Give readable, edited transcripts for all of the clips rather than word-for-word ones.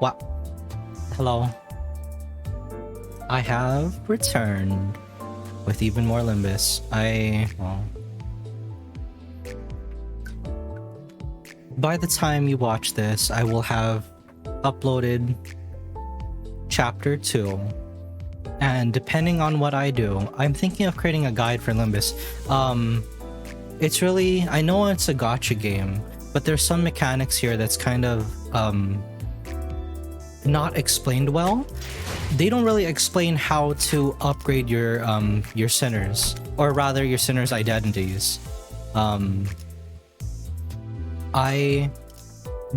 What? Hello. I have returned with even more Limbus. By the time you watch this, I will have uploaded chapter 2. And depending on what I do, I'm thinking of creating a guide for Limbus. It's really, I know it's a gacha game, but there's some mechanics here that's kind of not explained well. They don't really explain how to upgrade your sinners, or rather your sinners' identities.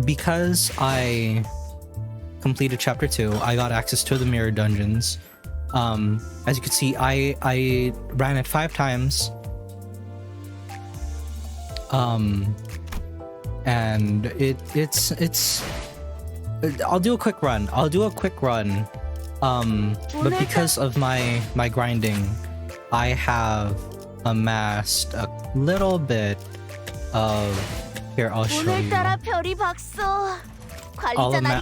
Because I completed chapter 2, I got access to the mirror dungeons. As you can see, I ran it 5 times. And it's I'll do a quick run. But because of my grinding, I have amassed a little bit of, here, I'll show you.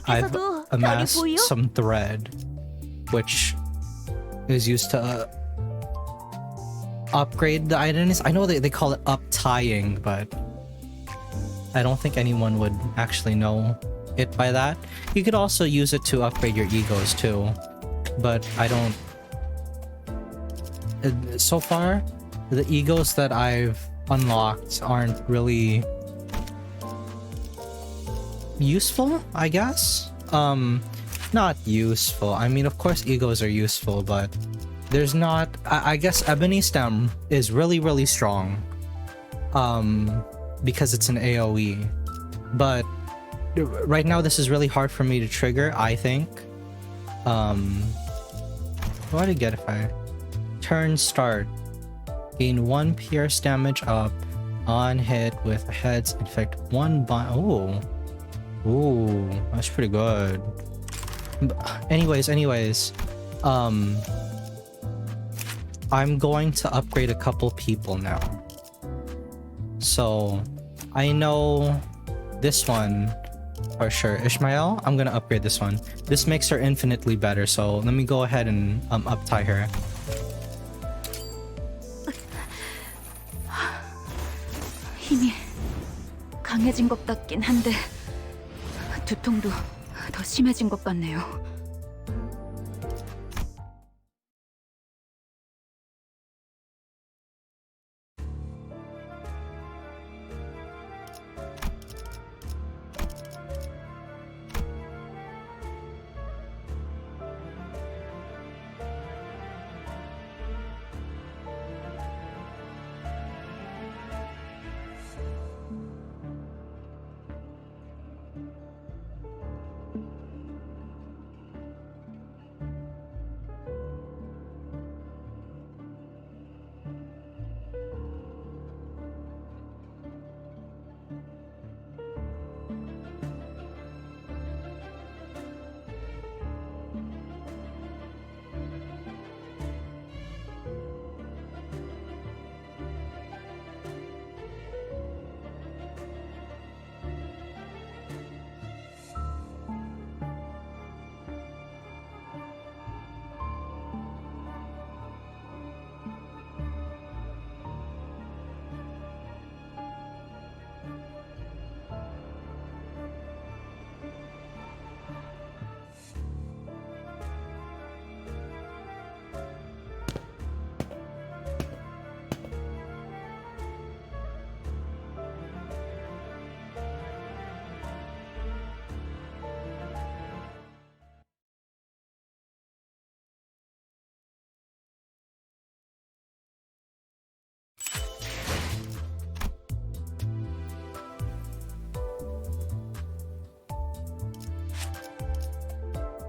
I've amassed some thread, which is used to upgrade the identities. I know they call it up-tying, but I don't think anyone would actually know it by that. You could also use it to upgrade your egos too, but I don't. So far, the egos that I've unlocked aren't really useful, I guess. Not useful. I mean, of course egos are useful, but there's not. I guess Ebony Stem is really strong, because it's an AoE, but right now this is really hard for me to trigger, I think. What do I get if I turn start? Gain 1 pierce damage up on hit with heads, inflict 1 bind. Ooh, that's pretty good. Anyways, I'm going to upgrade a couple people now. So I know this one for sure. Ishmael, I'm gonna upgrade this one. This makes her infinitely better, so let me go ahead and up-tie her. 힘이 강해진 것 같긴 한데 두통도 더 심해진 것 같네요.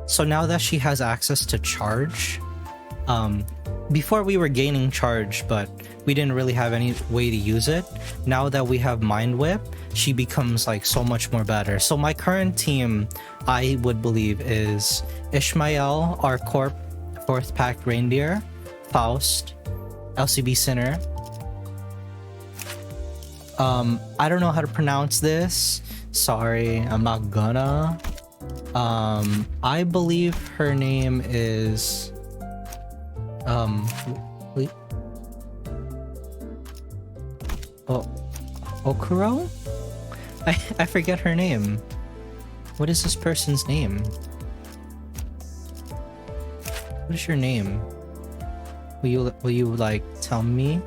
So now that she has access to charge, before we were gaining charge, but we didn't really have any way to use it. Now that we have Mind Whip, she becomes like so much more better. So my current team, I would believe, is Ishmael, our Corp 4th Pack Reindeer, Faust, LCB Sinner. I don't know how to pronounce this. Sorry, I'm not gonna. I believe her name is wait, Okuro? I forget her name. What is this person's name? What is your name? Will you like tell me?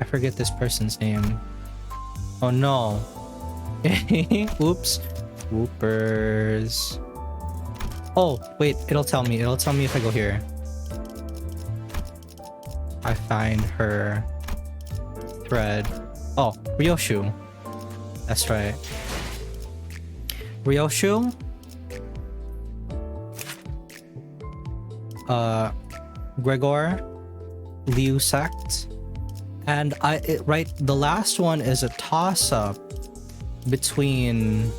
I forget this person's name. Oh no. Oops. Whoopers. Oh, wait, it'll tell me. It'll tell me if I go here. I find her thread. Oh, Ryoshu. That's right. Ryoshu. Gregor. Liu Sect. And the last one is a toss-up between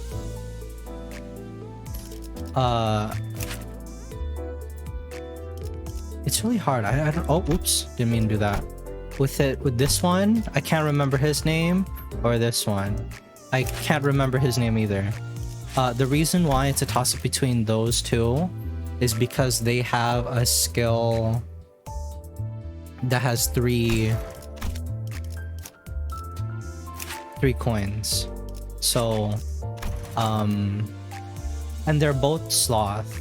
it's really hard. I don't. Oh, oops, didn't mean to do that. With this one, I can't remember his name, or this one, I can't remember his name either. The reason why it's a toss-up between those two is because they have a skill that has three coins. So and they're both sloth.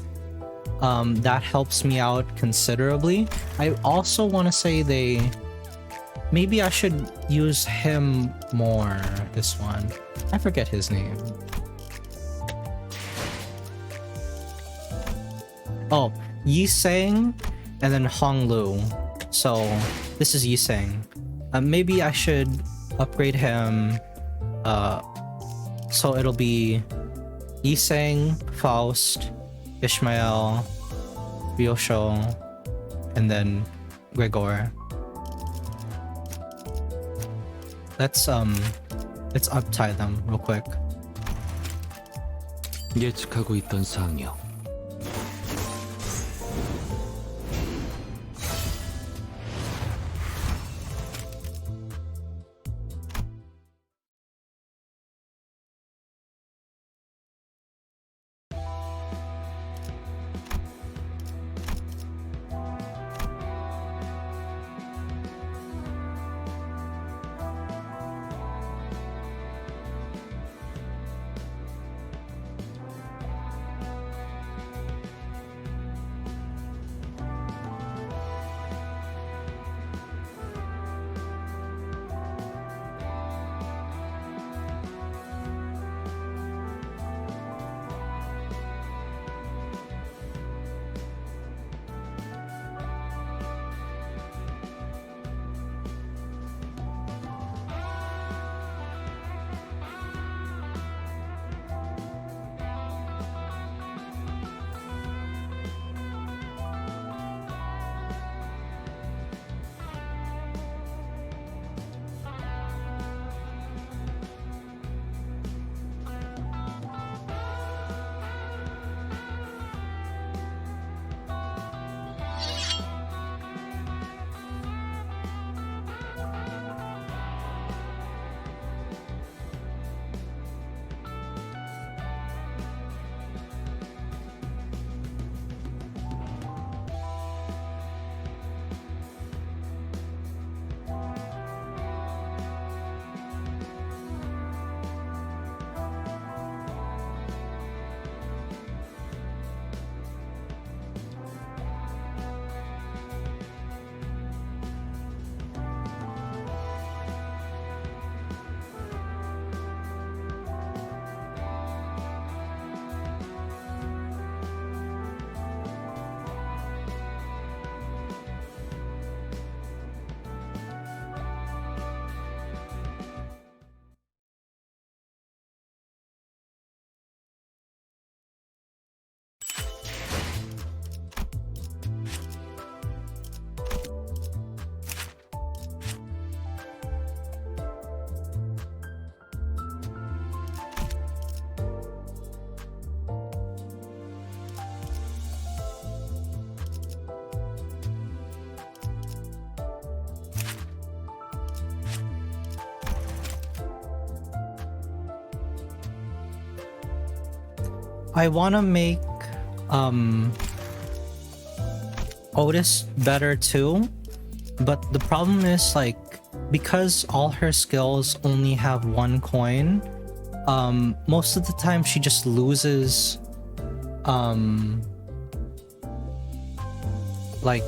That helps me out considerably. I also want to say maybe I should use him more. This one, I forget his name. Oh, Yiseng and then Honglu. So this is Yiseng. Maybe I should upgrade him. So it'll be Yiseng, Faust, Ishmael, Ryosho, and then Gregor. Let's uptie them real quick. 예측하고 있던 사항이요. I want to make Otis better too, but the problem is like because all her skills only have 1 coin, most of the time she just loses like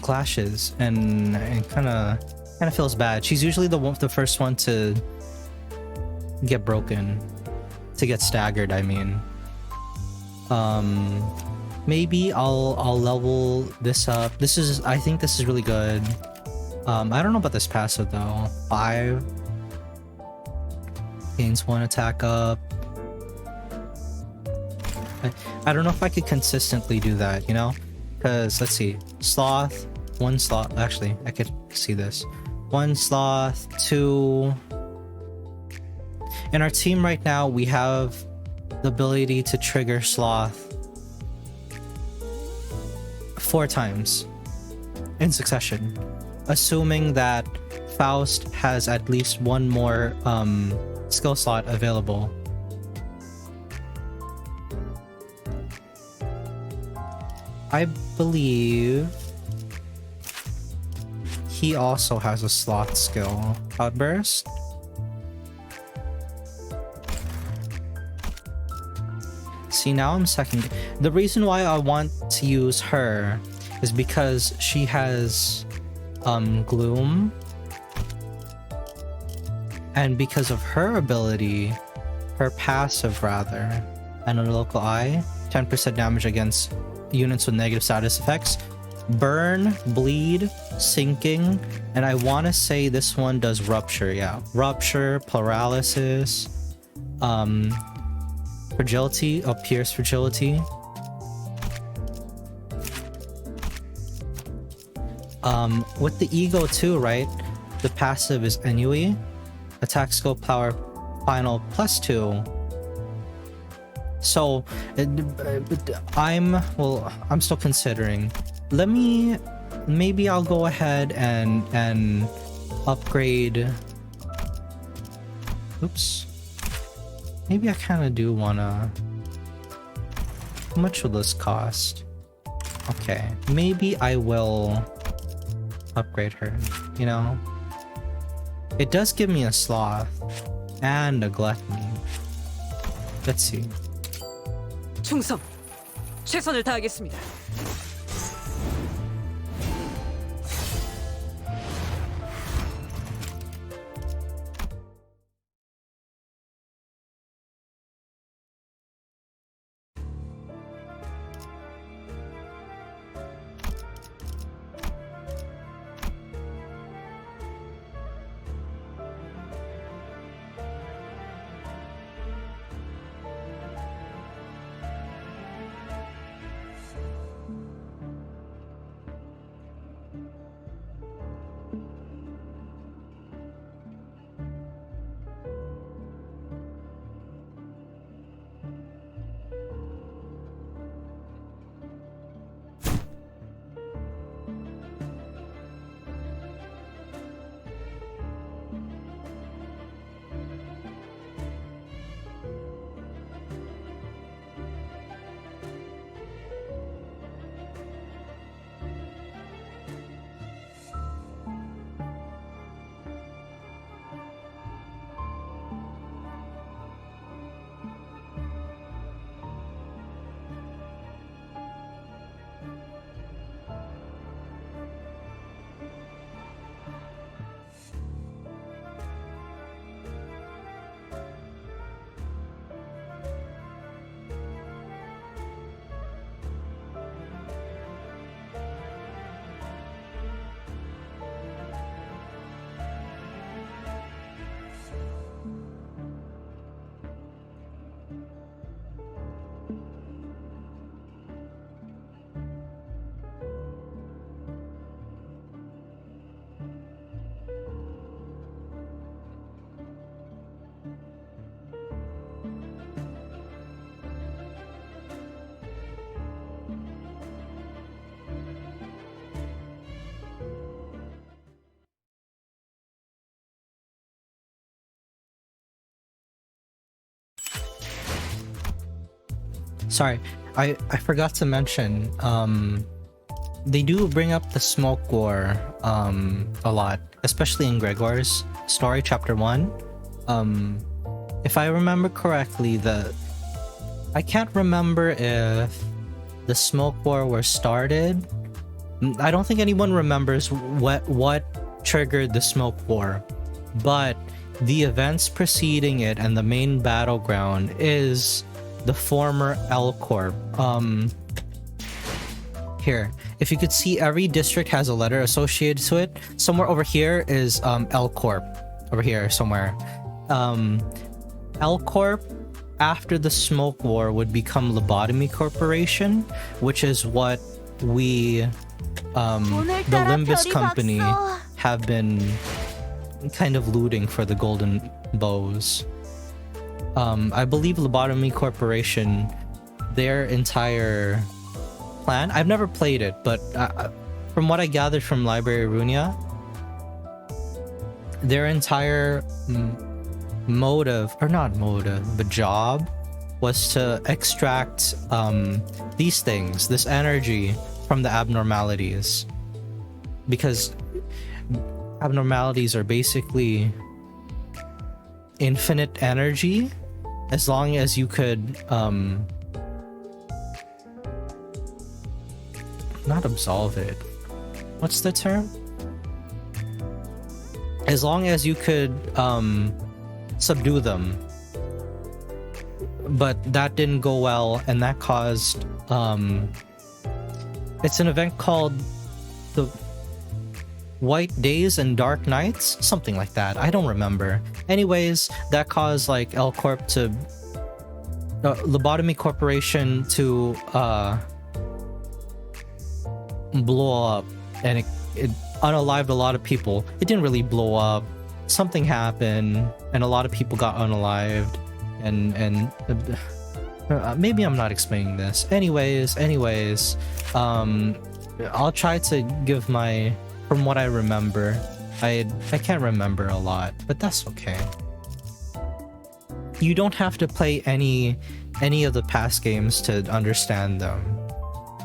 clashes, and it kind of feels bad. She's usually the first one to get broken, to get staggered, I mean. Maybe I'll level this up. I think this is really good. I don't know about this passive though. 5 gains 1 attack up. I don't know if I could consistently do that, you know? Because let's see, sloth, 1 sloth. Actually, I could see this. 1 sloth, 2. In our team right now, we have the ability to trigger sloth 4 times in succession, assuming that Faust has at least 1 more skill slot available. I believe he also has a sloth skill. Outburst. See, now I'm second. The reason why I want to use her is because she has Gloom, and because of her ability, her passive rather, and a local eye, 10% damage against units with negative status effects, burn, bleed, sinking, and I want to say this one does rupture. Yeah, rupture, paralysis, fragility, pierce fragility. With the ego too, right? The passive is Ennui, attack skill power final +2. So I'm still considering. Maybe I'll go ahead and upgrade. Oops. Maybe I kind of do wanna. How much will this cost? Okay, maybe I will upgrade her, you know? It does give me a sloth and a gluttony. Let's see. 충성! 최선을 다하겠습니다. Sorry, I forgot to mention, they do bring up the smoke war a lot, especially in Gregor's story, chapter 1. If I remember correctly, I can't remember if the smoke war was started. I don't think anyone remembers what triggered the smoke war, but the events preceding it and the main battleground is the former L Corp. Here, if you could see, every district has a letter associated to it. Somewhere over here is L Corp. Over here somewhere. L Corp, after the smoke war, would become Lobotomy Corporation, which is what we, the Limbus Company, have been kind of looting for the Golden Boughs. I believe Lobotomy Corporation, their entire plan, I've never played it, but from what I gathered from Library Runia, their entire job was to extract these things, this energy from the abnormalities, because abnormalities are basically infinite energy, as long as you could not absolve it, what's the term, as long as you could subdue them. But that didn't go well, and that caused it's an event called the White Days and Dark Nights, something like that, I don't remember. Anyways, that caused like L Corp to Lobotomy Corporation to blow up, and it unalived a lot of people. It didn't really blow up, something happened and a lot of people got unalived, and maybe I'm not explaining this. Anyways, I'll try to give my, from what I remember. I can't remember a lot, but that's okay. You don't have to play any of the past games to understand them.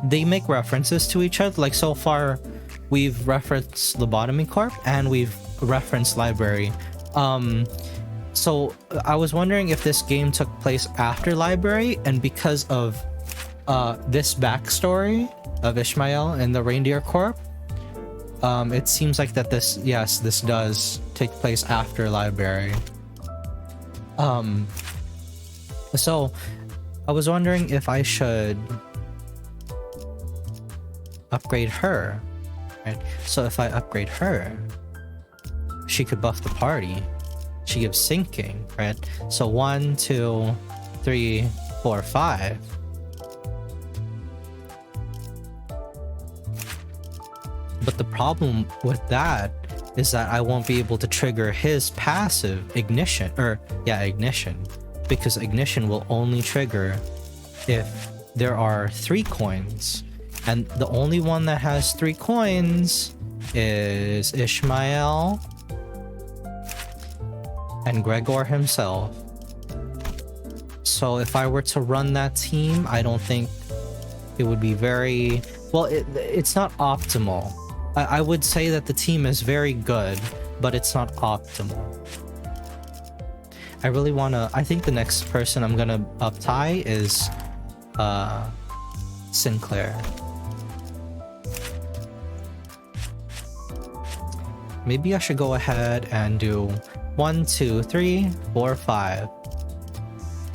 They make references to each other. Like, so far we've referenced Lobotomy Corp and we've referenced Library. So I was wondering if this game took place after Library, and because of this backstory of Ishmael and the Reindeer Corp, it seems like that this does take place after Library. So I was wondering if I should upgrade her, right? So if I upgrade her, she could buff the party. She gives sinking, right? So 1, 2, 3, 4, 5. But the problem with that is that I won't be able to trigger his passive ignition, because ignition will only trigger if there are 3 coins, and the only one that has 3 coins is Ishmael and Gregor himself. So if I were to run that team, I don't think it would be very well. It's not optimal. I would say that the team is very good, but it's not optimal. I think the next person I'm gonna uptie is Sinclair. Maybe I should go ahead and do 1, 2, 3, 4, 5.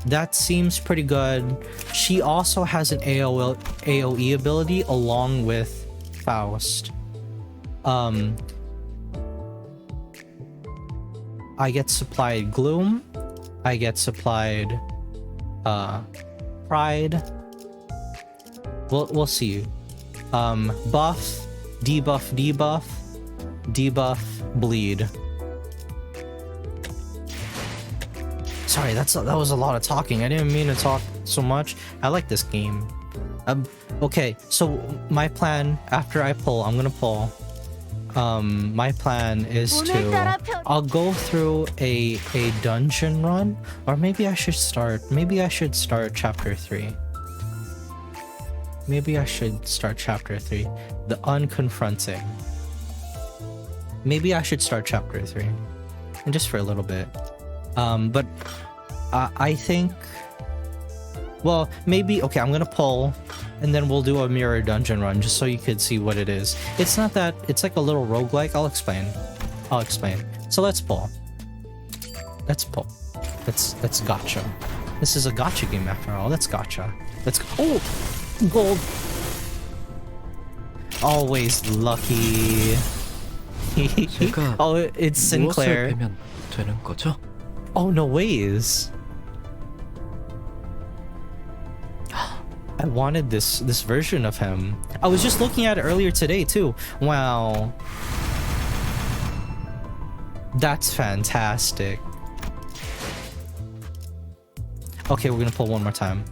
That seems pretty good. She also has an AoE ability along with Faust. I get supplied Gloom. I get supplied Pride. We'll see. Buff, debuff, debuff, bleed. Sorry, that was a lot of talking. I didn't mean to talk so much. I like this game. Okay, so my plan after I pull, I'm gonna pull. My plan is I'll go through a dungeon run, or maybe I should start chapter 3. maybe I should start chapter 3. The unconfronting. Maybe I should start chapter 3. And just for a little bit. But I think... Well, maybe... Okay, I'm gonna pull, and then we'll do a mirror dungeon run, just so you could see what it is. It's not that... It's like a little roguelike. I'll explain. So let's pull. Let's pull. Let's gotcha. This is a gotcha game after all. Let's gotcha. Let's... Oh! Gold! Always lucky. 제가 Oh, it's 무엇을 Sinclair. 배면 되는 거죠? Oh, no ways. I wanted this version of him. I was just looking at it earlier today too. Wow. That's fantastic. Okay, we're gonna pull one more time.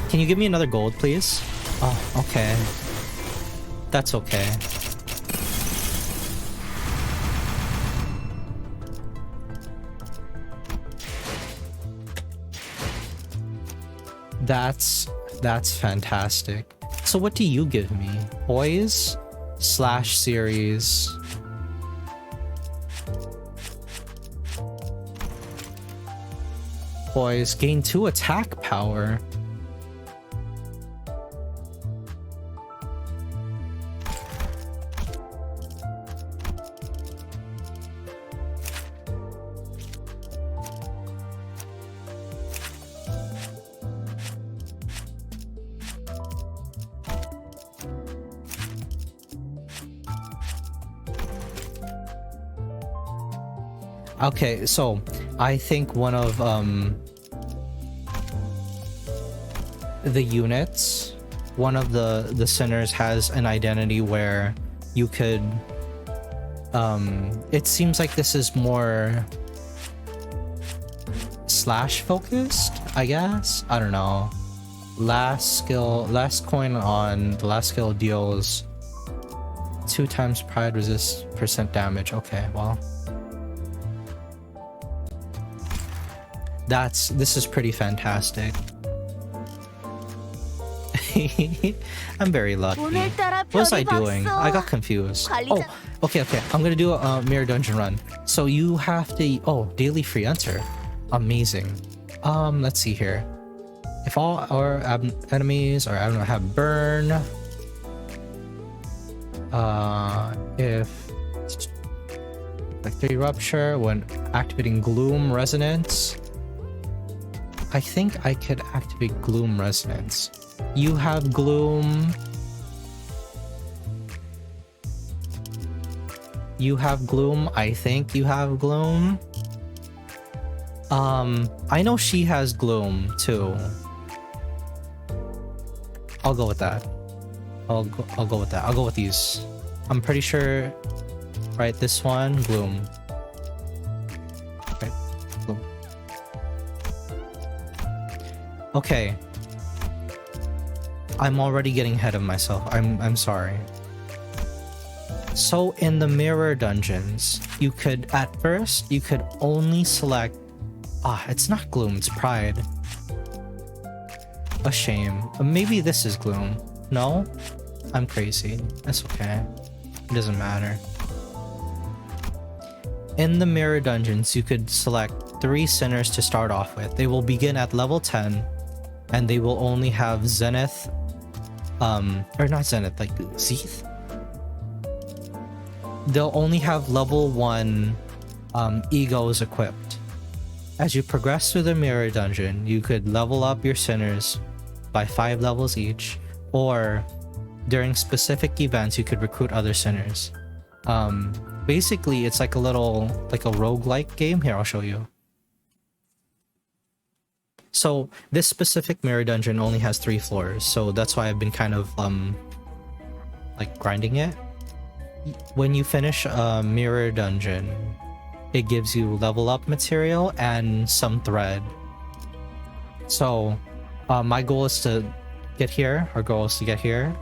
Can you give me another gold, please? Oh, okay. That's okay. That's fantastic. So what do you give me? Poise / series. Poise, gain 2 attack power. Okay, so I think one of the units, one of the sinners has an identity where you could it seems like this is more slash focused, I guess. I don't know. Last coin on the last skill deals 2 times pride, resist % damage. Okay, well, this is pretty fantastic. I'm very lucky. What was I doing? I got confused. Oh, okay. I'm gonna do a mirror dungeon run. So you have to... Oh, daily free enter. Amazing. Let's see here. If all our enemies are... I don't know, have burn. If... Like 3 rupture when activating gloom resonance. I think I could activate gloom resonance. You have gloom. You have gloom. I think you have gloom. I know she has gloom too. I'll go with that. I'll go with that. I'll go with these. I'm pretty sure. Right, this one, gloom. Right, gloom. Okay. I'm already getting ahead of myself. I'm sorry. So in the mirror dungeons, you could at first you could only select it's not gloom, it's pride. A shame. Maybe this is gloom. No? I'm crazy. That's okay. It doesn't matter. In the mirror dungeons, you could select 3 sinners to start off with. They will begin at level 10 and they will only have Zenith or not Zenith, like Zeeth. They'll only have level 1 egos equipped. As you progress through the mirror dungeon, you could level up your sinners by 5 levels each, or during specific events you could recruit other sinners. Basically it's like a roguelike game. Here, I'll show you. So this specific mirror dungeon only has 3 floors, so that's why I've been kind of like grinding it. When you finish a mirror dungeon, it gives you level up material and some thread. So my goal is to get here. Our goal is to get here.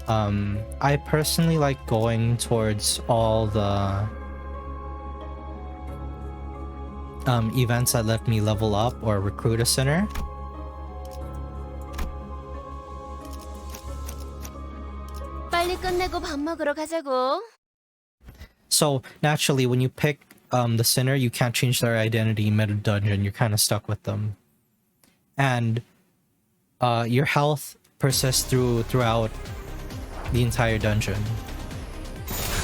I personally like going towards all the events that let me level up or recruit a sinner. 밥 먹으러 가자고. So naturally, when you pick the sinner, you can't change their identity mid dungeon. You're kind of stuck with them, and your health persists throughout the entire dungeon.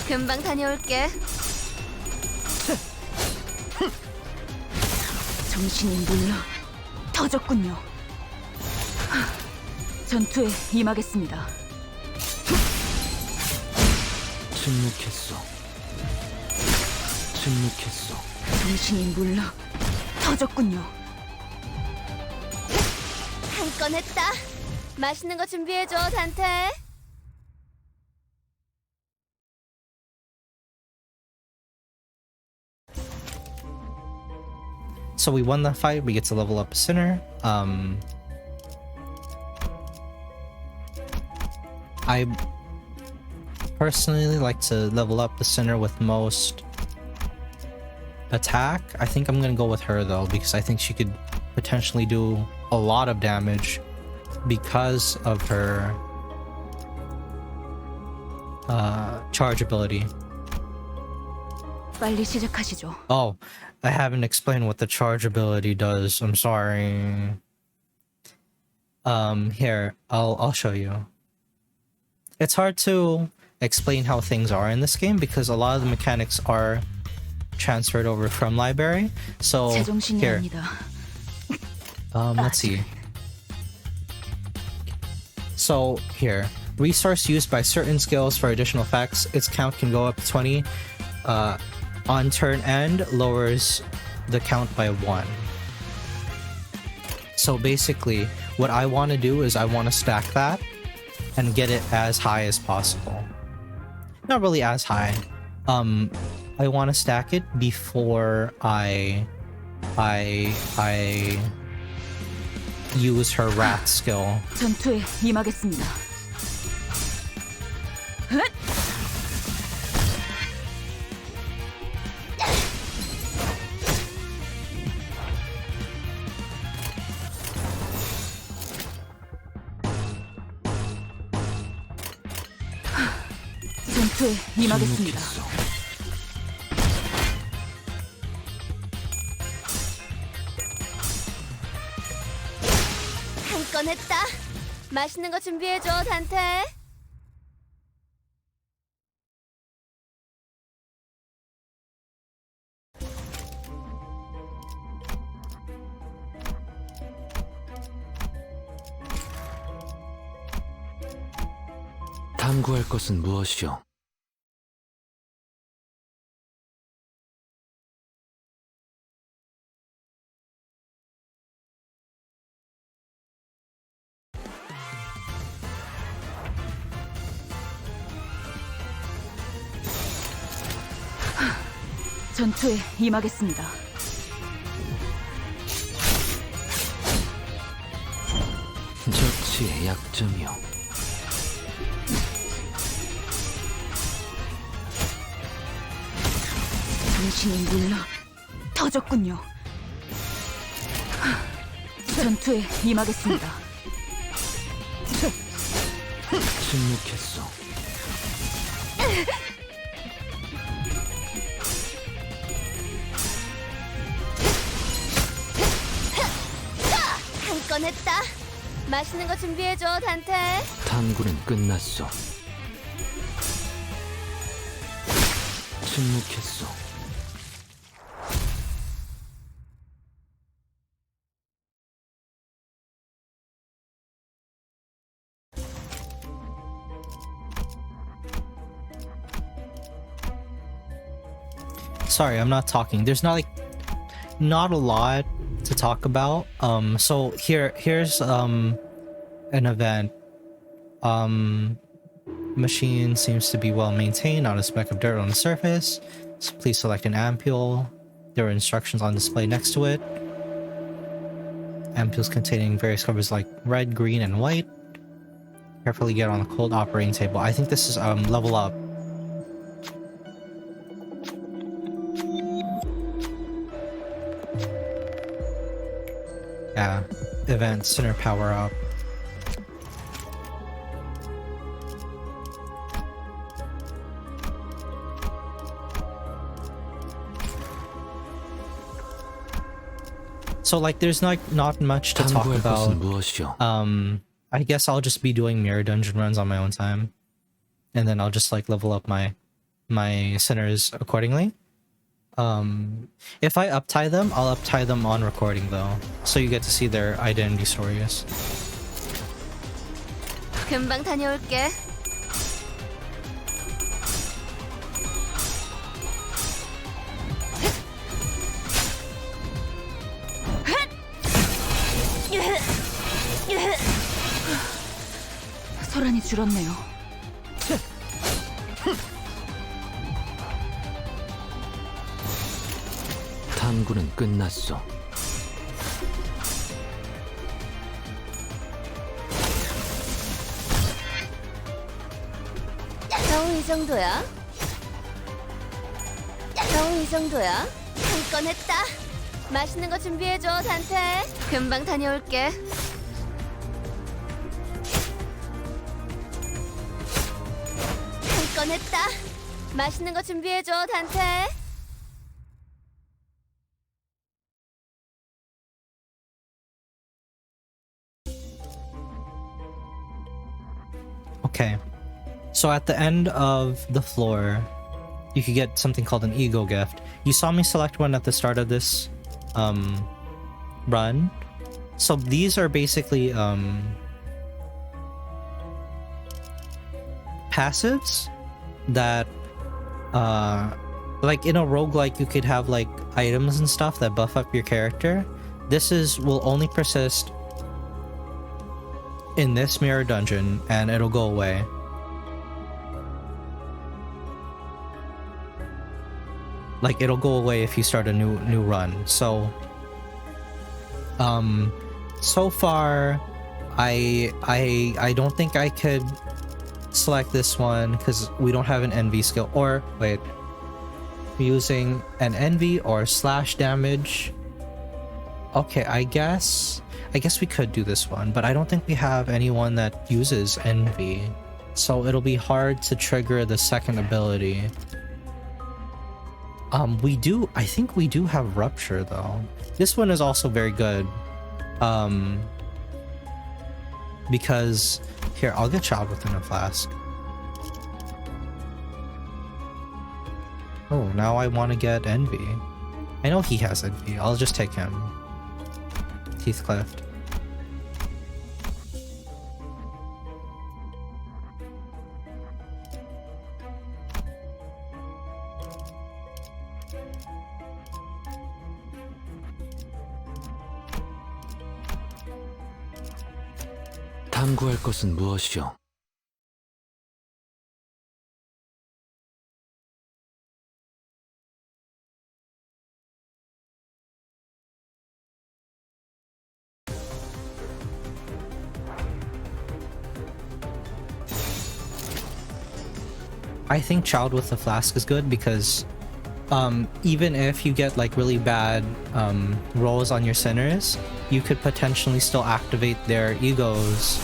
금방 다녀올게. 정신이 물러 터졌군요. 전투에 임하겠습니다. 침묵했어. 침묵했어. 정신이 물러 터졌군요. 한 건 했다. 맛있는 거 준비해줘, 단테. So we won that fight. We get to level up a sinner. I personally like to level up the sinner with most attack. I think I'm gonna go with her though, because I think she could potentially do a lot of damage because of her charge ability. 빨리 시작하시죠. Oh, I haven't explained what the charge ability does. I'm sorry. Here, I'll show you. It's hard to explain how things are in this game because a lot of the mechanics are transferred over from library. So 제정신이 here, 아니다. let's see. So here, resource used by certain skills for additional effects. Its count can go up to 20. On turn end, lowers the count by 1. So basically, what I want to do is I want to stack that and get it as high as possible. Not really as high. I want to stack it before I use her rat skill. 전투에 임하겠습니다. 전투에 임하겠습니다. 한 건 했다. 맛있는 거 준비해줘, 단테. 탐구할 것은 무엇이오? 전투에 임하겠습니다. 저치의 약점이오. 정신이 물러 터졌군요. 전투에 임하겠습니다. 침묵했어. 한 건 했다. 맛있는 거 준비해줘, 단테. 탐구는 끝났어. 침묵했어. Sorry, I'm not talking. There's not a lot to talk about. So here's an event. Machine seems to be well maintained, not a speck of dirt on the surface. So please select an ampule. There are instructions on display next to it. Ampules containing various colors like red, green, and white. Carefully get on the cold operating table. I think this is level up. Yeah, event center power up. So like there's not much to talk 탐구할 about. 것은 무엇이오? I guess I'll just be doing mirror dungeon runs on my own time, and then I'll just like level up my sinners accordingly. If I uptie them, I'll uptie them on recording though, so you get to see their identity stories. 금방 다녀올게. 소란이 줄었네요. 탐구는 끝났소. 겨우 이 정도야? 겨우 이 정도야? 한 건 했다. 맛있는 거 준비해줘, 단테. 금방 다녀올게. 한 건 했다. 맛있는 거 준비해줘, 단테. Okay, so at the end of the floor, you could get something called an ego gift. You saw me select one at the start of this run. So these are basically passives that like in a roguelike you could have like items and stuff that buff up your character. This will only persist in this mirror dungeon and it'll go away. Like it'll go away if you start a new run. So so far I don't think I could select this one because we don't have an envy skill. Or wait, using an envy or slash damage. Okay, I guess we could do this one, but I don't think we have anyone that uses envy, so it'll be hard to trigger the second ability. I think we do have rupture though. This one is also very good, because here, I'll get child within a flask. Oh, now I want to get envy. I know he has envy. I'll just take him. Heathcliff. 탐구할 것은 무엇이오? I think child with the flask is good because even if you get like really bad rolls on your sinners, you could potentially still activate their egos,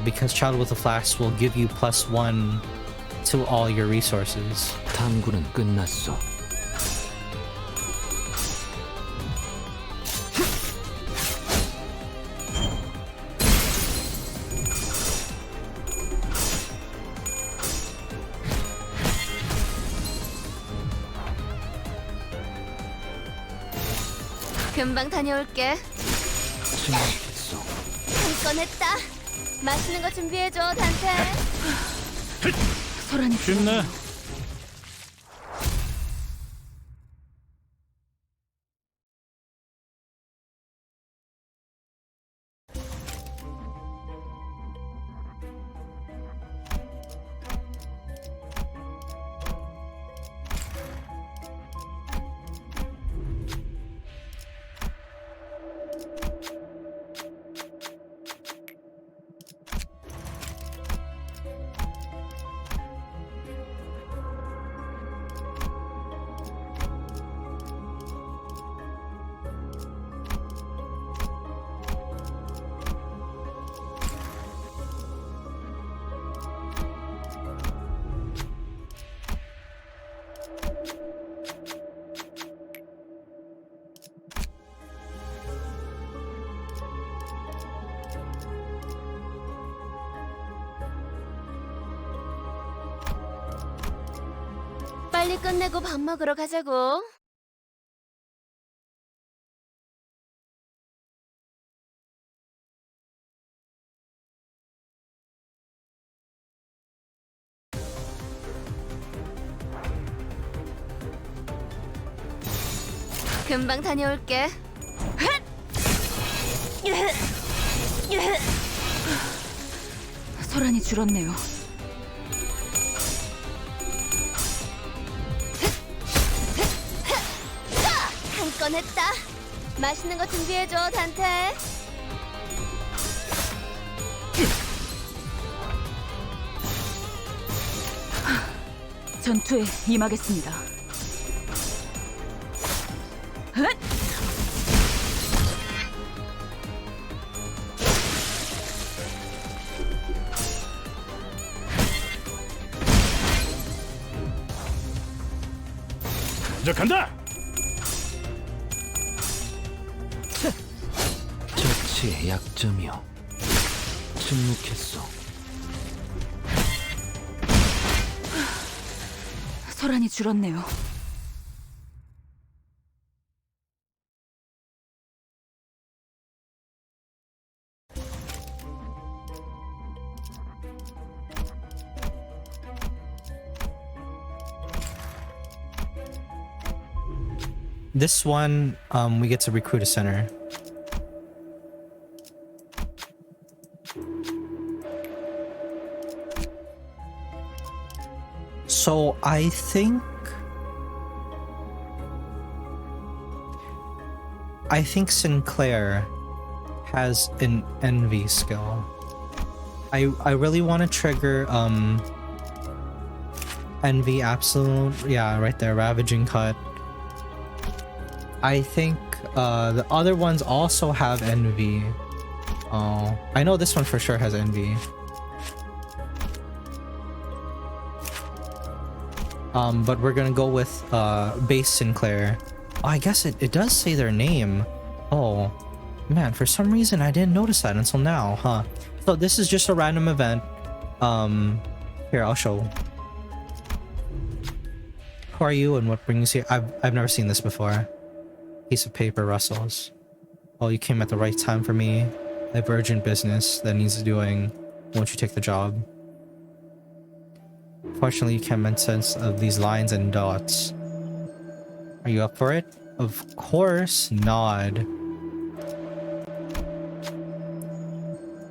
because child with the flask will give you +1 to all your resources. 탐구는 끝났소. 금방 다녀올게. 침묵했소. 한 건 했다. 맛있는 거 준비해줘, 단테. 소란이 줄었네요. 빨리 끝내고 밥 먹으러 가자고. 금방 다녀올게. 소란이 줄었네요. 한 건 했다. 맛있는 거 준비해줘, 단테. 전투에 임하겠습니다. 시작한다. 저치의 약점이요. 침묵했소. 소란이 줄었네요. This one, we get to recruit a center. So I think Sinclair has an envy skill. I really want to trigger envy absolute. Yeah, right there, ravaging cut. I think the other ones also have envy. Oh, I know this one for sure has envy. But we're gonna go with base Sinclair. Oh, I guess it does say their name. Oh man, for some reason I didn't notice that until now, huh? So this is just a random event. Here, I'll show. Who are you and what brings you? I've never seen this before. Piece of paper rustles. Oh, you came at the right time for me. I have urgent business that needs doing. Won't you take the job? Fortunately, you can't make sense of these lines and dots. Are you up for it? Of course, nod.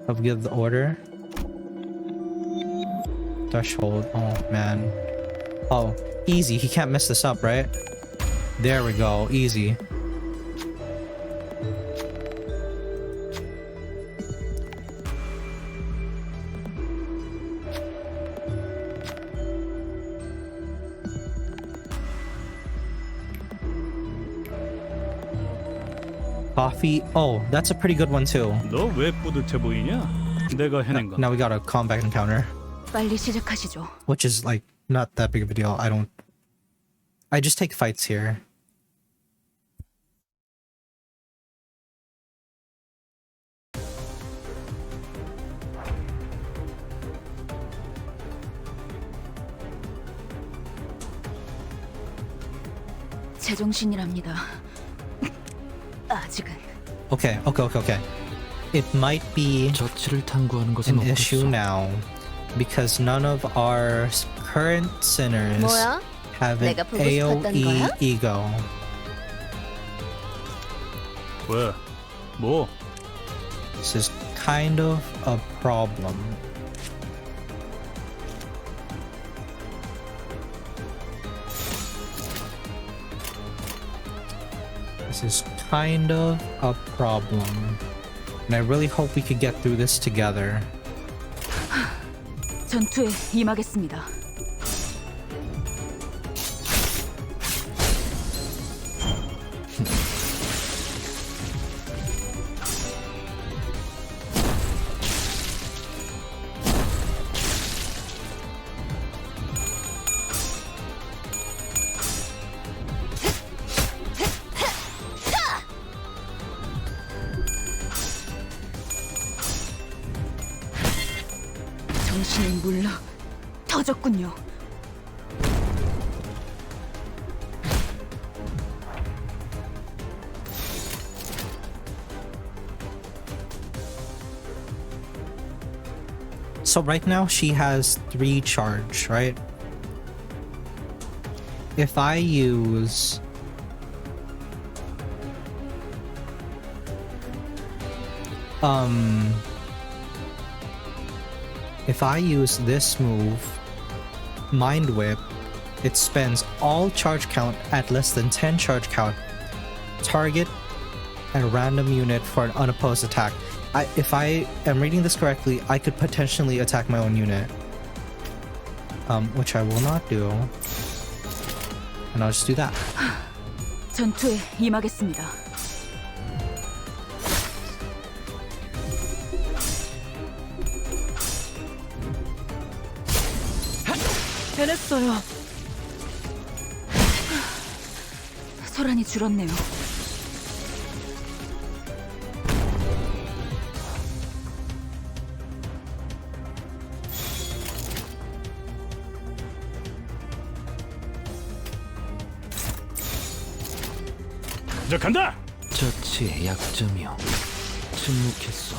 I'll give the order. Threshold. Oh, man. Oh, easy. He can't mess this up, right? There we go. Easy. Coffee. Oh, that's a pretty good one too. 너 왜 뿌듯해 보이냐? 내가 해낸 건 Now we got a combat encounter, 빨리 시작하시죠. which is like not that big of a deal. I just take fights here. 제정신이랍니다. 아직은. Okay. It might be 저치를 탐구하는 것은 an issue 없겠소. now because none of our current sinners 뭐야? have an 내가 보고 싶었던 AOE 거야? ego. 왜? 뭐? This is kind of a problem. This is kind of a problem. And I really hope we could get through this together. 전투에 임하겠습니다. 정신이 물러 터졌군요. So right now she has 3 charge, right? If I use this move, Mind Whip, it spends all charge count at less than 10 charge count. Target a random unit for an unopposed attack. If I am reading this correctly, I could potentially attack my own unit. Which I will not do. And I'll just do that. 전투에 임하겠습니다. 해냈어요. 소란이 줄었네요. 시작한다. 저치의 약점이요. 침묵했어.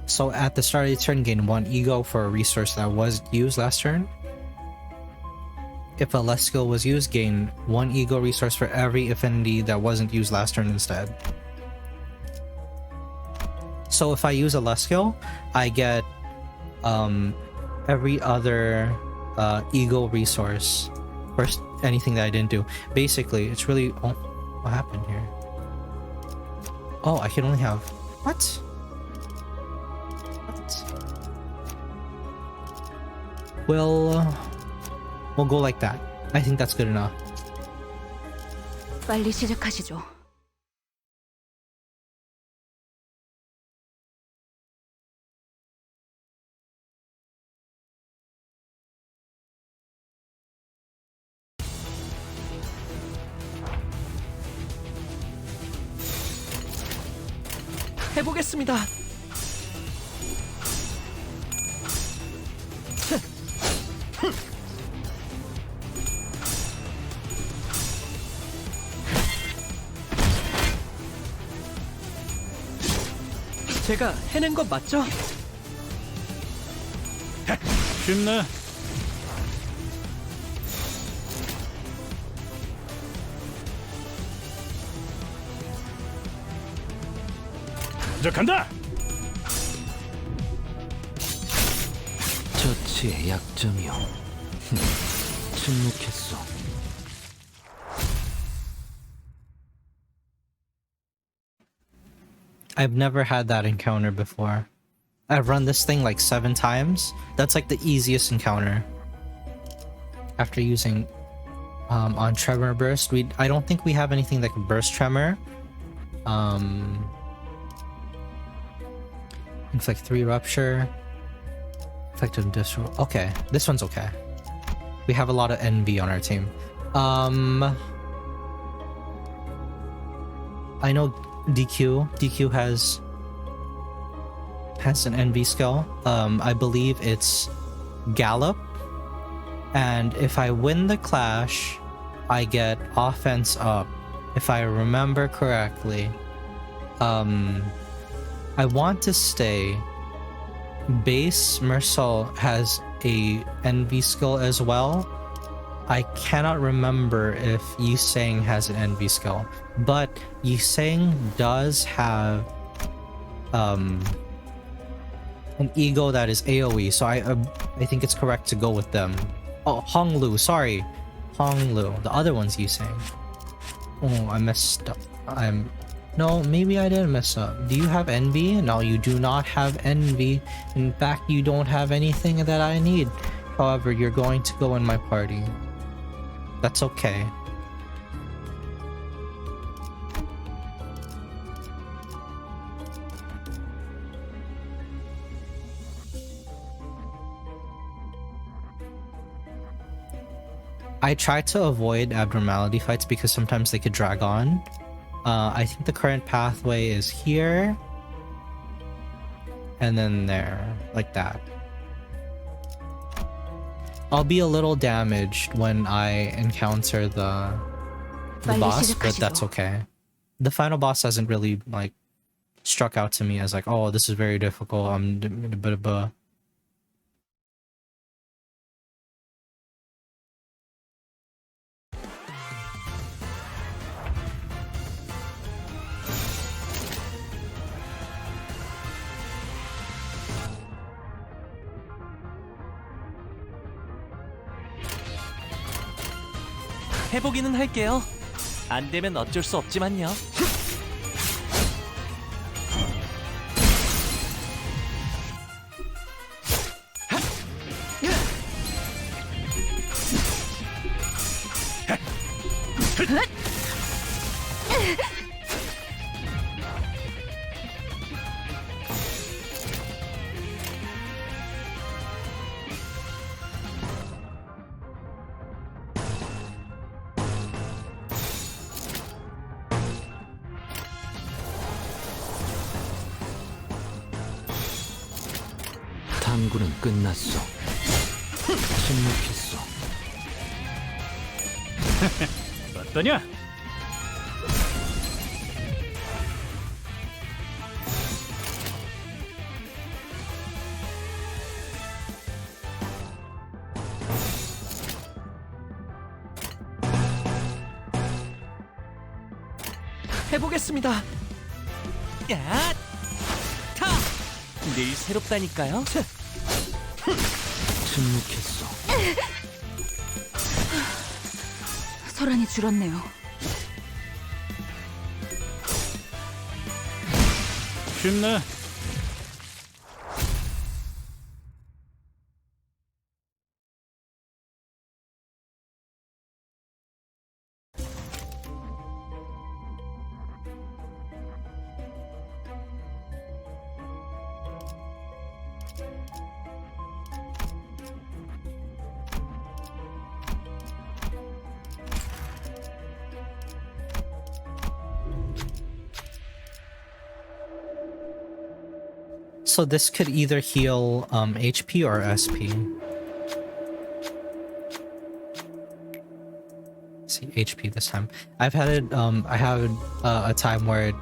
So at the start of the turn, gain 1 ego for a resource that was used last turn. If a less skill was used, gain 1 ego resource for every affinity that wasn't used last turn instead. So if I use a less skill, I get every other ego resource for anything that I didn't do. Basically, it's really... Oh, what happened here? Oh, I can only have... What? We'll go like that. I think that's good enough. 빨리 시작하시죠. 해보겠습니다. 제가 해낸 거 맞죠? 쉽네. 시작한다. 저치의 약점이요. 침묵했어. I've never had that encounter before. I've run this thing like 7 times. That's like the easiest encounter. After using on Tremor Burst, I don't think we have anything that can burst Tremor. Inflict 3 Rupture. Effective Disrobe. Okay, this one's okay. We have a lot of NV on our team. I know DQ has an NV skill. I believe it's Gallop, and if I win the clash, I get offense up. If I remember correctly, I want to stay. Base Mercel has a NV skill as well. I cannot remember if Yiseng has an NV skill, but Yiseng does have an ego that is AoE, so I think it's correct to go with them. Oh, Honglu, sorry, Honglu. The other one's Yiseng. Oh, I messed up. No, maybe I didn't mess up. Do you have NV? No, you do not have NV. In fact, you don't have anything that I need. However, you're going to go in my party. That's okay. I try to avoid abnormality fights because sometimes they could drag on. I think the current pathway is here. And then there. Like that. I'll be a little damaged when I encounter the 빨리 boss, but 시작하시죠. that's okay. The final boss hasn't really like struck out to me as like, oh, this is very difficult. I'm a bit of a 해보기는 할게요. 안 되면 어쩔 수 없지만요. 탐구는 끝났어. 침묵했어. 어떠냐? 해보겠습니다. 야! 타! 늘 새롭다니까요. 침묵했어. 소란이 줄었네요. 쉽네. so this could either heal HP or SP. Let's see, HP this time. I've had it. I had a time where it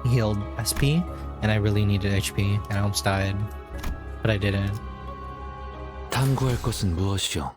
healed SP, and I really needed HP, and I almost died, but I didn't. 탐구할 것은 무엇이오?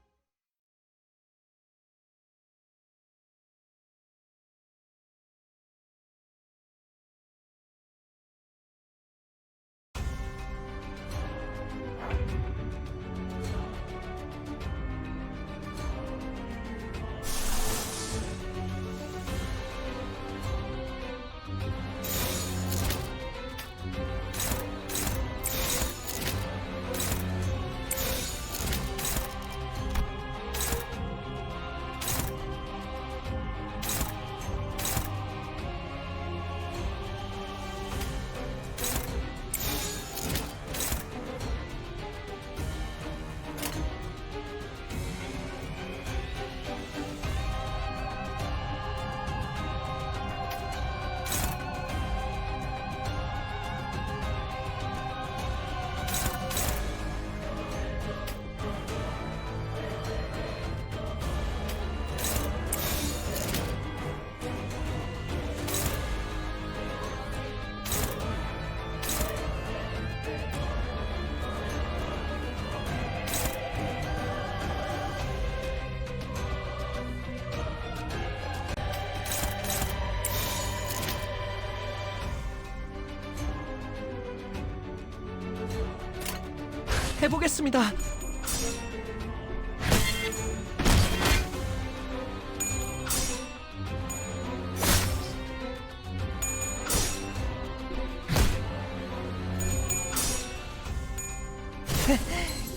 해보겠습니다.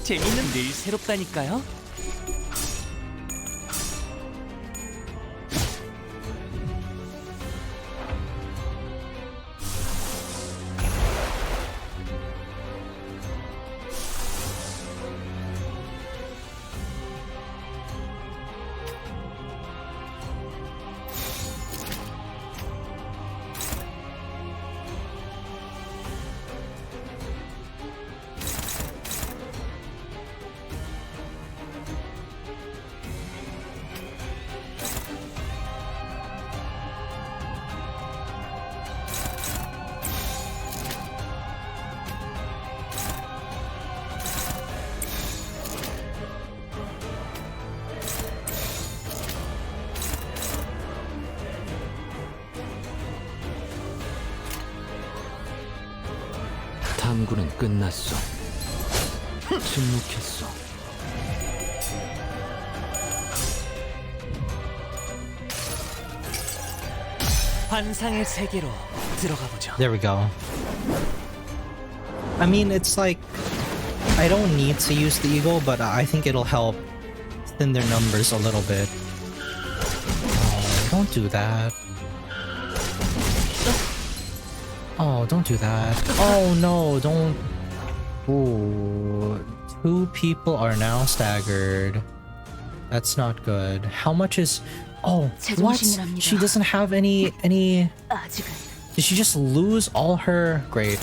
재미는 늘 새롭다니까요. 탐구는 끝났어. 침묵했어. 환상의 세계로 들어가 보죠. There we go. I mean, it's like I don't need to use the eagle, but I think it'll help thin their numbers a little bit. Oh, don't do that. Oh, don't do that. Oh no, don't. Ooh, 2 people are now staggered. That's not good. How much is? Oh, what? She doesn't have any. 아직은 Did she just lose all her? Great.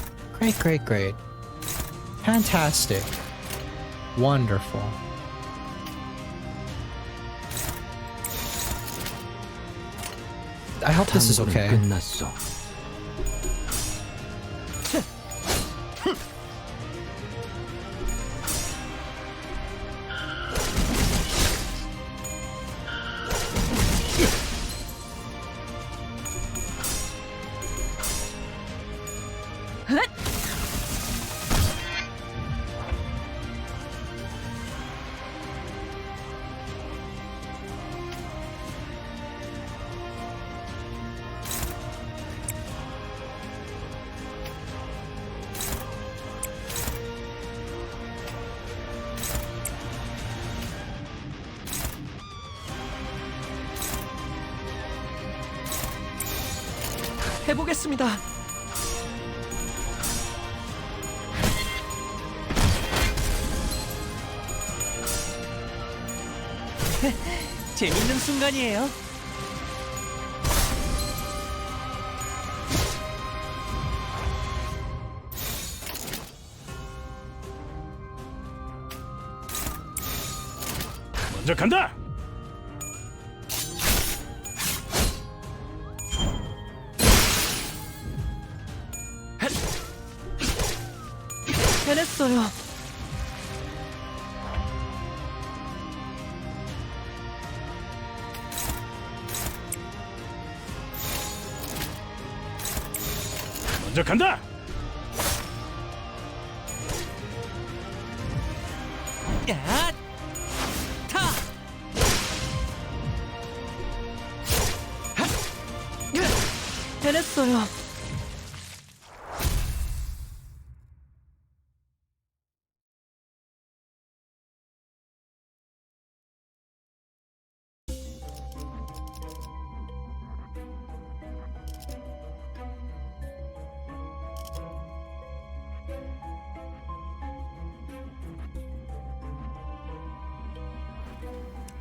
Great. Fantastic. Wonderful. I hope this is 탐구는 okay. 끝났어. 해보겠습니다. 재밌는 순간이에요. 먼저 간다. 해냈어요. 먼저 간다. 야! 타! 해냈어요.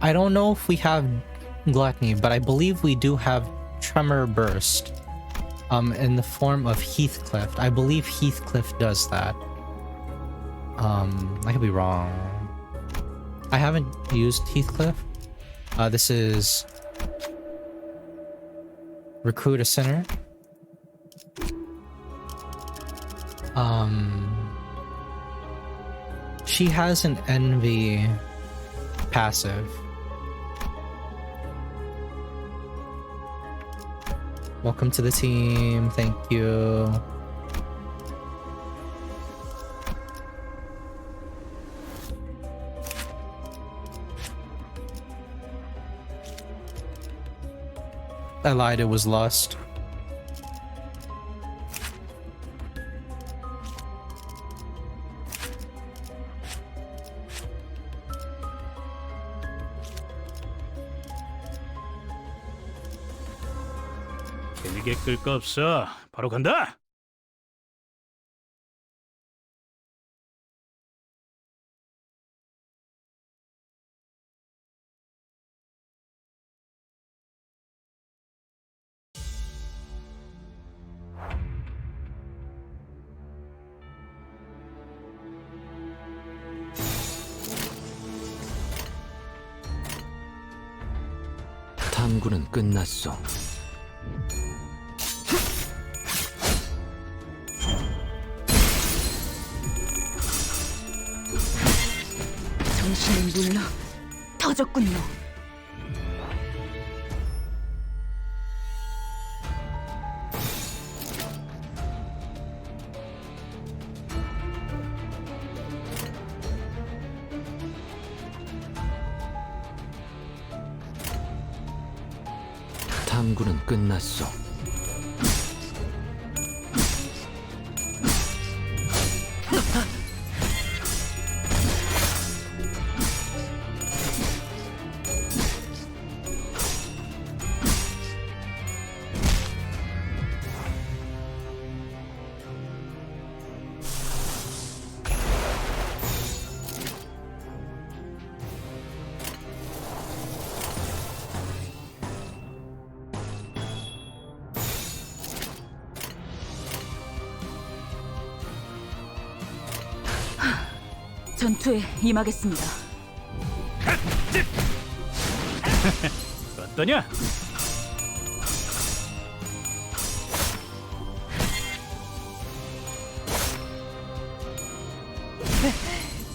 I don't know if we have Gluttony, but I believe we do have Tremor Burst. In the form of Heathcliff. I believe Heathcliff does that. I could be wrong. I haven't used Heathcliff. This is Recruit a Sinner. She has an Envy passive. Welcome to the team. Thank you. I lied, it was Lust. 길게 끌 거 없어. 바로 간다. 탐구는 끝났어. 정신을 눌러 터졌군요. 탐구는 끝났어. 전투에 임하겠습니다. 어떠냐?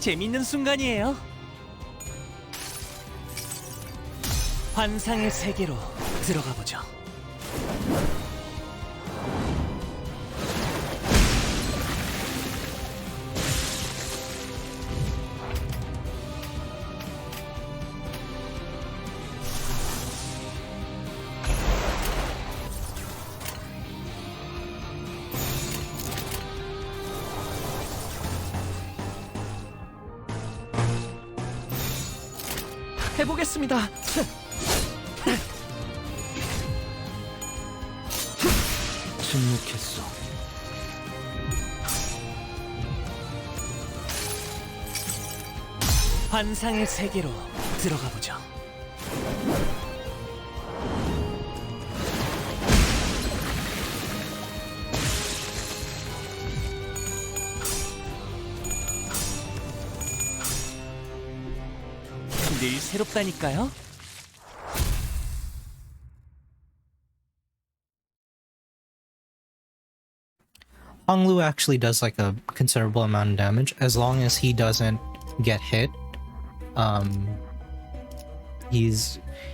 재밌는 순간이에요. 환상의 세계로 들어가 보죠. 해보겠습니다. 침묵했어. 환상의 세계로 들어가 보죠. 늘 새롭다니까요. Honglu actually does like a considerable amount of damage as long as he doesn't get hit.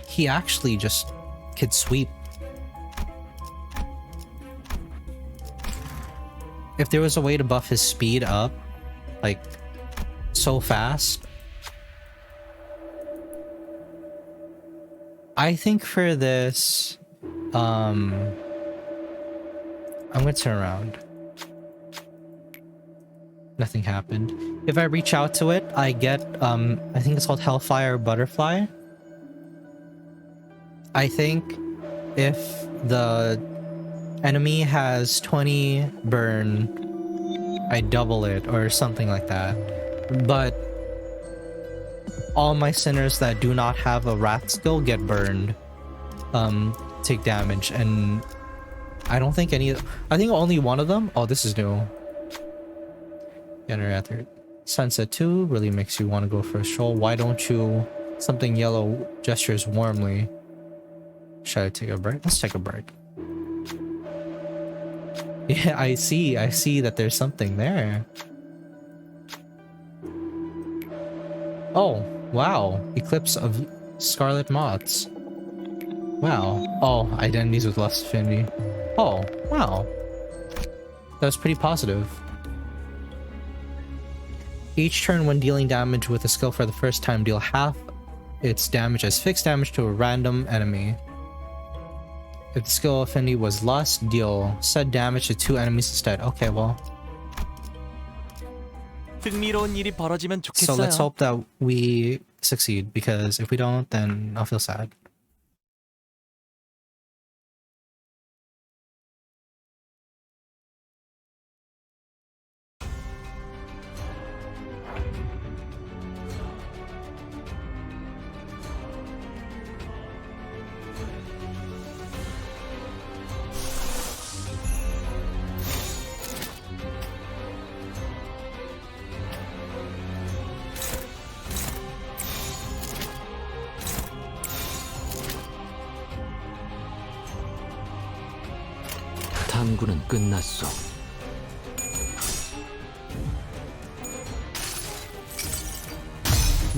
He actually just could sweep. If there was a way to buff his speed up like so fast, I think for this I'm gonna turn around. Nothing happened. If I reach out to it, I get I think it's called Hellfire Butterfly. I think if the enemy has 20 burn, I double it or something like that. But all my sinners that do not have a wrath skill get burned, take damage, and I don't think I think only one of them. Oh, this is new. Generator Sunset 2 really makes you want to go for a stroll. Why don't you? Something yellow gestures warmly. Should I take a break? Let's take a break. Yeah, I see that there's something there. Oh, wow. Eclipse of Scarlet Moths. Wow. Oh, identities with less affinity. Oh, wow. That was pretty positive. Each turn when dealing damage with a skill for the first time, deal half its damage as fixed damage to a random enemy. If the skill affinity was lust, deal said damage to 2 enemies instead. Okay, well. 흥미로운 일이 벌어지면 좋겠어요. So let's hope that we succeed, because if we don't, then I'll feel sad. 탐구는 끝났어.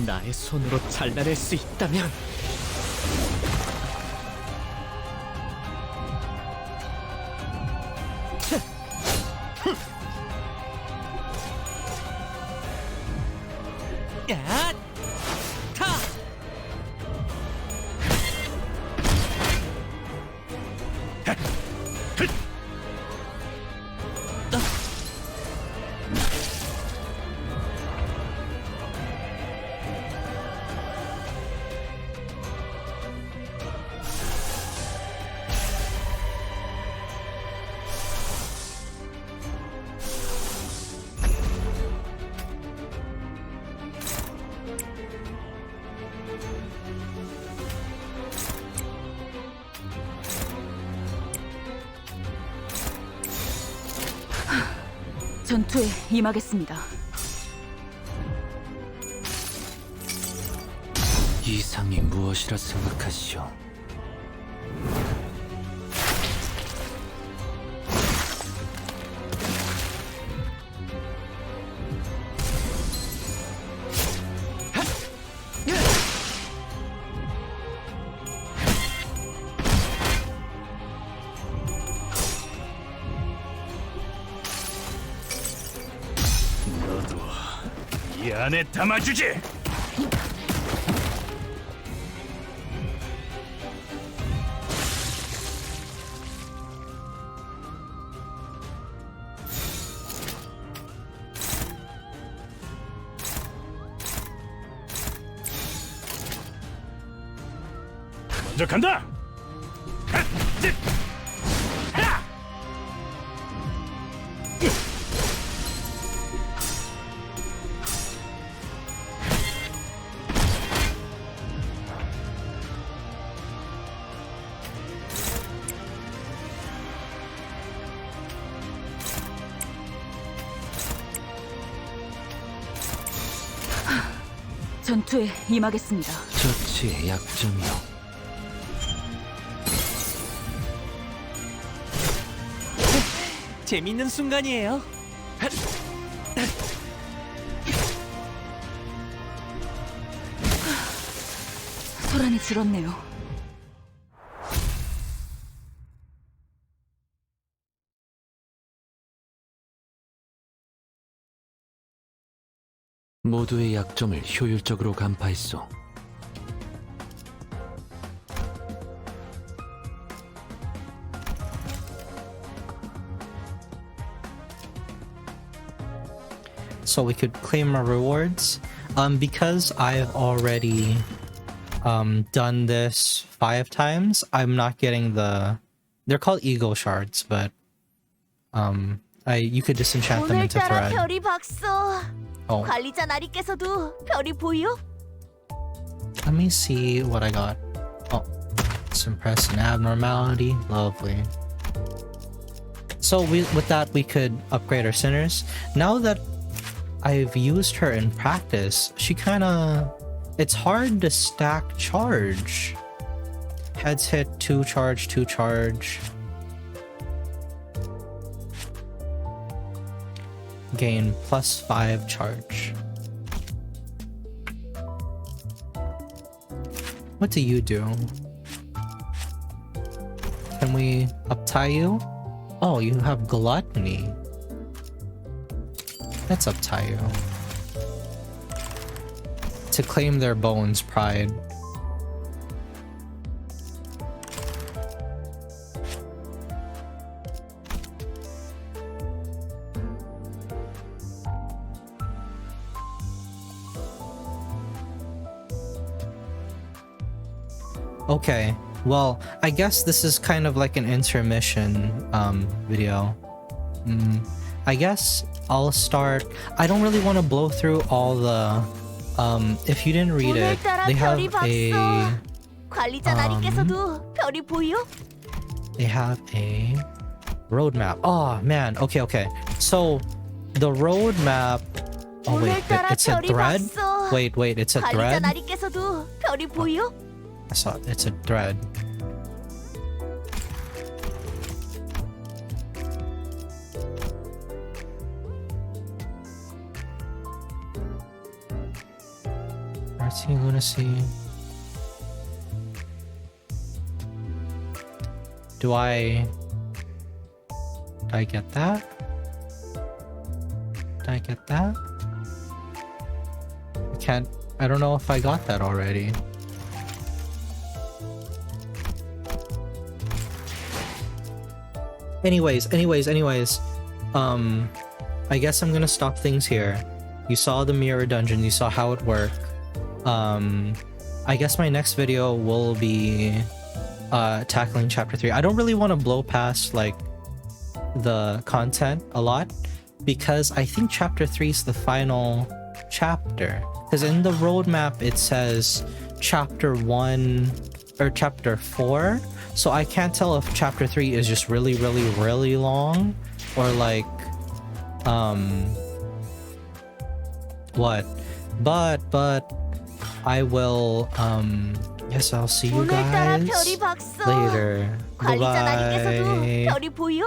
나의 손으로 잘라낼 수 있다면 야! 타! 전투에 임하겠습니다. 이상이 무엇이라 생각하시오? 너도 이 안에 담아주지. 먼저 간다. 전투에 임하겠습니다. 저치의 약점이요. 재밌는 순간이에요. 소란이 줄었네요. 모두의 약점을 효율적으로 간파했소. So we could claim our rewards. Because I've already done this 5 times, I'm not getting the... They're called ego shards, but you could disenchant them into 오늘따라 thread. 별이 박소. Oh, 관리자 나리께서도 별이 보여? let me see what I got. Oh, suppress an abnormality. Lovely. So with that, we could upgrade our sinners. Now that I've used her in practice, she kinda... It's hard to stack charge. Heads hit, 2 charge, 2 charge. Gain +5 charge. What do you do? Can we uptie you? Oh, you have gluttony. Let's uptie you. To claim their bones, pride. Okay, well, I guess this is kind of like an intermission video. I guess I'll start. I don't really want to blow through all the if you didn't read it, 오늘따라 they have 별이 박소. 관리자 나리께서도 별이 보여? they have a roadmap. Oh man, okay. So the roadmap. Oh wait, 오늘따라 it's a 별이 thread. 박소. Wait, it's a 관리자 thread. 나리께서도 별이 보여? I saw it's a thread. Mercy, lunacy. Do I get that? Did I get that? I don't know if I got that already. Anyways, I guess I'm gonna stop things here. You saw the mirror dungeon, you saw how it worked. I guess my next video will be tackling chapter 3. I don't really want to blow past like the content a lot because I think chapter 3 is the final chapter, because in the roadmap it says chapter 1 or chapter 4, so I can't tell if chapter 3 is just really long or like What? But I will yes, I'll see you 오늘따라 guys 별이 박서. later. 관리자 나리께서도 Bye-bye. 별이 보여?